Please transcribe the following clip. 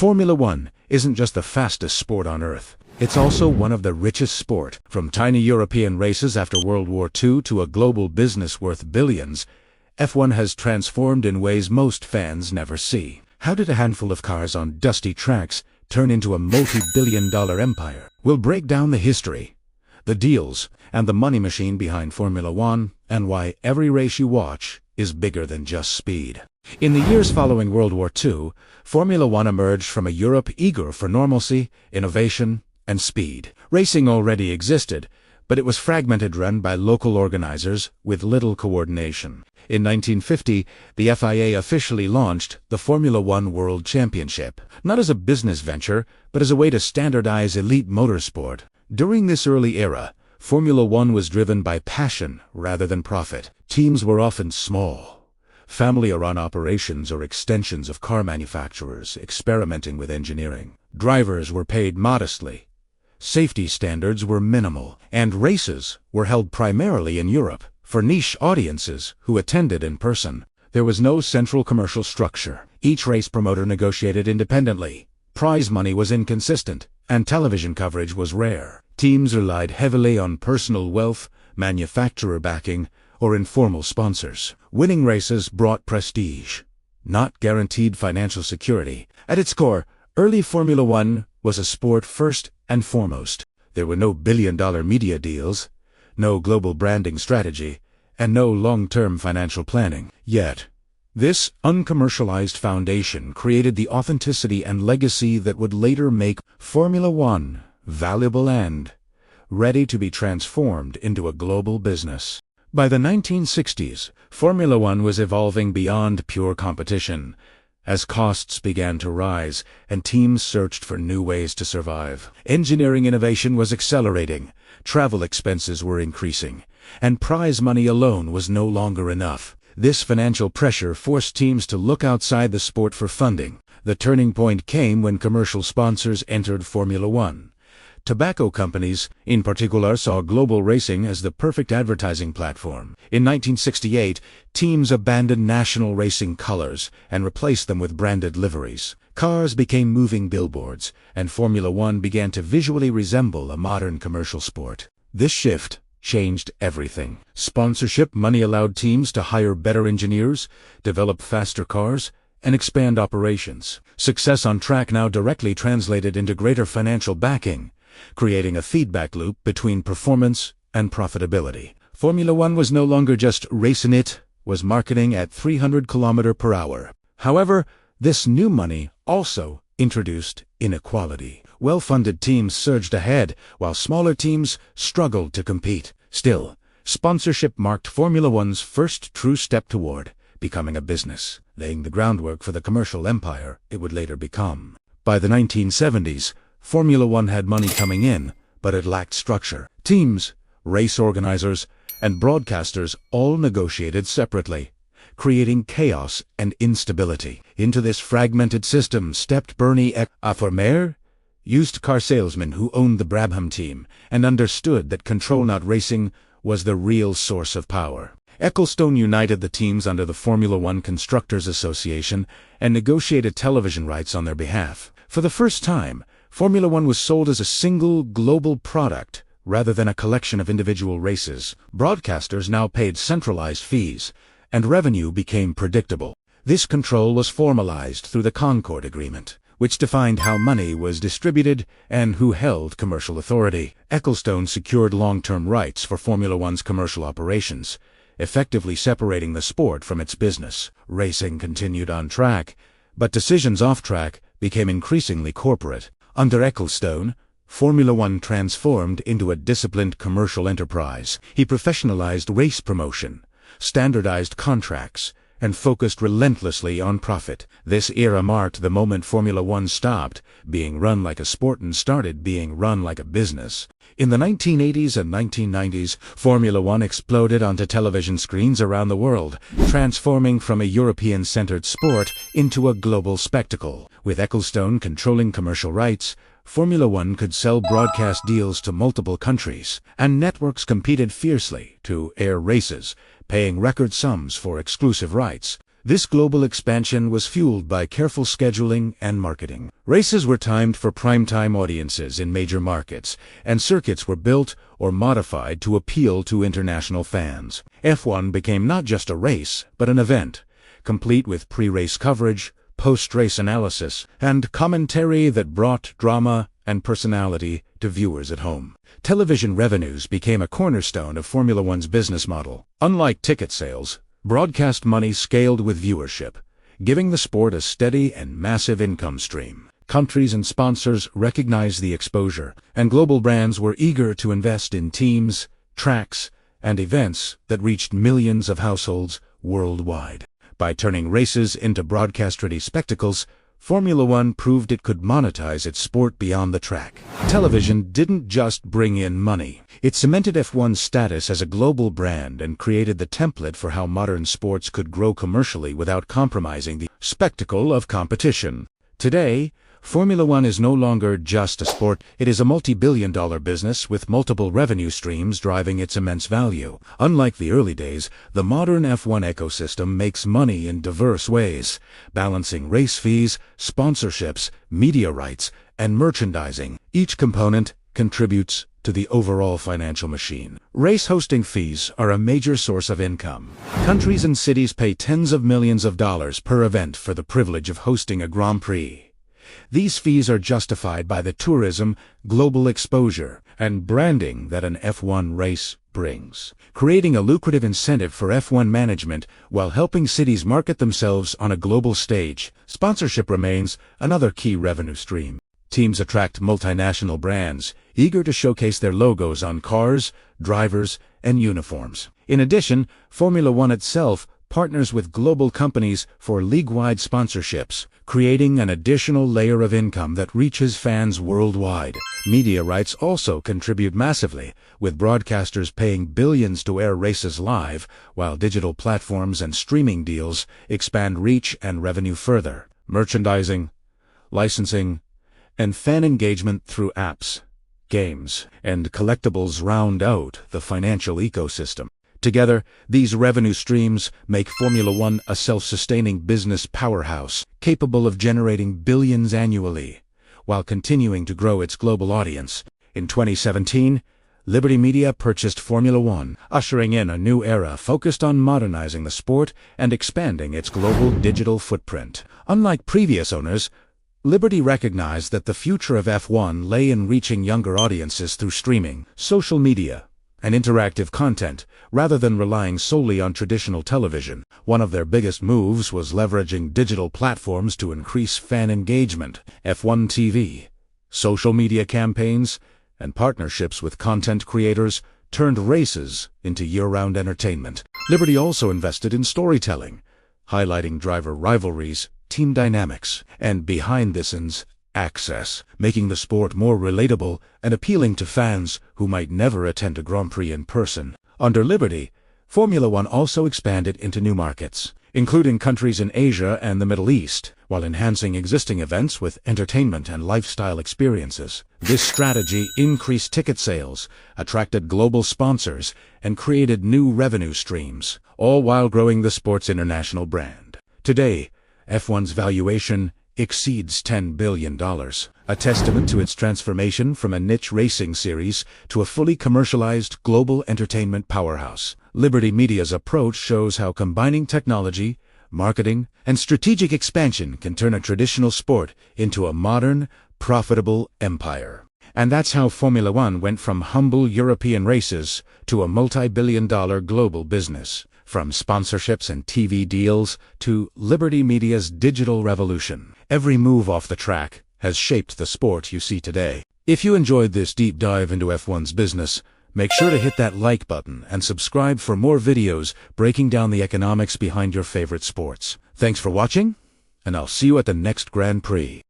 Formula One isn't just the fastest sport on Earth. It's also one of the richest sport. From tiny European races after World War II to a global business worth billions, F1 has transformed in ways most fans never see. How did a handful of cars on dusty tracks turn into a multi-billion-dollar empire? We'll break down the history, the deals, and the money machine behind Formula One, and why every race you watch is bigger than just speed. In the years following World War II, Formula One emerged from a Europe eager for normalcy, innovation, and speed. Racing already existed, but it was fragmented, run by local organizers with little coordination. In 1950, the FIA officially launched the Formula One World Championship, not as a business venture, but as a way to standardize elite motorsport. During this early era, Formula One was driven by passion rather than profit. Teams were often small, family-run operations or extensions of car manufacturers experimenting with engineering. Drivers were paid modestly, safety standards were minimal, and races were held primarily in Europe for niche audiences who attended in person. There was no central commercial structure. Each race promoter negotiated independently. Prize money was inconsistent, and television coverage was rare. Teams relied heavily on personal wealth, manufacturer backing, or informal sponsors. Winning races brought prestige, not guaranteed financial security. At its core, early Formula One was a sport first and foremost. There were no billion-dollar media deals, no global branding strategy, and no long-term financial planning. Yet, this uncommercialized foundation created the authenticity and legacy that would later make Formula One valuable and ready to be transformed into a global business. By the 1960s, Formula One was evolving beyond pure competition, as costs began to rise and teams searched for new ways to survive. Engineering innovation was accelerating, travel expenses were increasing, and prize money alone was no longer enough. This financial pressure forced teams to look outside the sport for funding. The turning point came when commercial sponsors entered Formula One. Tobacco companies, in particular, saw global racing as the perfect advertising platform. In 1968, teams abandoned national racing colors and replaced them with branded liveries. Cars became moving billboards, and Formula One began to visually resemble a modern commercial sport. This shift changed everything. Sponsorship money allowed teams to hire better engineers, develop faster cars, and expand operations. Success on track now directly translated into greater financial backing, creating a feedback loop between performance and profitability. Formula One was no longer just racing, it was marketing at 300 km/h. However, this new money also introduced inequality. Well-funded teams surged ahead, while smaller teams struggled to compete. Still, sponsorship marked Formula One's first true step toward becoming a business, laying the groundwork for the commercial empire it would later become. By the 1970s, Formula One had money coming in, but it lacked structure. Teams, race organizers, and broadcasters all negotiated separately, creating chaos and instability. Into this fragmented system stepped Bernie Ecclestone, used car salesman who owned the Brabham team and understood that control, not racing, was the real source of power. Ecclestone united the teams under the Formula One Constructors Association and negotiated television rights on their behalf. For the first time, Formula One was sold as a single global product rather than a collection of individual races. Broadcasters now paid centralized fees, and revenue became predictable. This control was formalized through the Concord Agreement, which defined how money was distributed and who held commercial authority. Ecclestone secured long-term rights for Formula One's commercial operations, effectively separating the sport from its business. Racing continued on track, but decisions off track became increasingly corporate. Under Ecclestone, Formula One transformed into a disciplined commercial enterprise. He professionalized race promotion, standardized contracts, and focused relentlessly on profit. This era marked the moment Formula One stopped being run like a sport and started being run like a business. In the 1980s and 1990s, Formula One exploded onto television screens around the world, transforming from a European-centered sport into a global spectacle. With Ecclestone controlling commercial rights, Formula One could sell broadcast deals to multiple countries, and networks competed fiercely to air races, paying record sums for exclusive rights. This global expansion was fueled by careful scheduling and marketing. Races were timed for primetime audiences in major markets, and circuits were built or modified to appeal to international fans. F1 became not just a race, but an event, complete with pre-race coverage, post-race analysis, and commentary that brought drama and personality to viewers at home. Television revenues became a cornerstone of Formula One's business model. Unlike ticket sales, broadcast money scaled with viewership, giving the sport a steady and massive income stream. Countries and sponsors recognized the exposure, and global brands were eager to invest in teams, tracks, and events that reached millions of households worldwide. By turning races into broadcast-ready spectacles, Formula One proved it could monetize its sport beyond the track. Television didn't just bring in money. It cemented F1's status as a global brand and created the template for how modern sports could grow commercially without compromising the spectacle of competition. Today, Formula One is no longer just a sport. It is a multi-billion-dollar business with multiple revenue streams driving its immense value. Unlike the early days, the modern F1 ecosystem makes money in diverse ways, balancing race fees, sponsorships, media rights, and merchandising. Each component contributes to the overall financial machine. Race hosting fees are a major source of income. Countries and cities pay tens of millions of dollars per event for the privilege of hosting a Grand Prix. These fees are justified by the tourism, global exposure, and branding that an F1 race brings, creating a lucrative incentive for F1 management while helping cities market themselves on a global stage. Sponsorship remains another key revenue stream. Teams attract multinational brands, eager to showcase their logos on cars, drivers, and uniforms. In addition, Formula One itself partners with global companies for league-wide sponsorships, creating an additional layer of income that reaches fans worldwide. Media rights also contribute massively, with broadcasters paying billions to air races live, while digital platforms and streaming deals expand reach and revenue further. Merchandising, licensing, and fan engagement through apps, games, and collectibles round out the financial ecosystem. Together, these revenue streams make Formula One a self-sustaining business powerhouse, capable of generating billions annually, while continuing to grow its global audience. In 2017, Liberty Media purchased Formula One, ushering in a new era focused on modernizing the sport and expanding its global digital footprint. Unlike previous owners, Liberty recognized that the future of F1 lay in reaching younger audiences through streaming, social media, and interactive content, rather than relying solely on traditional television. One of their biggest moves was leveraging digital platforms to increase fan engagement. F1 TV, social media campaigns, and partnerships with content creators turned races into year-round entertainment. Liberty also invested in storytelling, highlighting driver rivalries, team dynamics, and behind-the-scenes access, making the sport more relatable and appealing to fans who might never attend a Grand Prix in person. Under Liberty, Formula One also expanded into new markets, including countries in Asia and the Middle East, while enhancing existing events with entertainment and lifestyle experiences. This strategy increased ticket sales, attracted global sponsors, and created new revenue streams, all while growing the sport's international brand. Today, F1's valuation exceeds $10 billion, a testament to its transformation from a niche racing series to a fully commercialized global entertainment powerhouse. Liberty Media's approach shows how combining technology, marketing, and strategic expansion can turn a traditional sport into a modern, profitable empire. And that's how Formula One went from humble European races to a multi-billion-dollar global business. From sponsorships and TV deals to Liberty Media's digital revolution, every move off the track has shaped the sport you see today. If you enjoyed this deep dive into F1's business, make sure to hit that like button and subscribe for more videos breaking down the economics behind your favorite sports. Thanks for watching, and I'll see you at the next Grand Prix.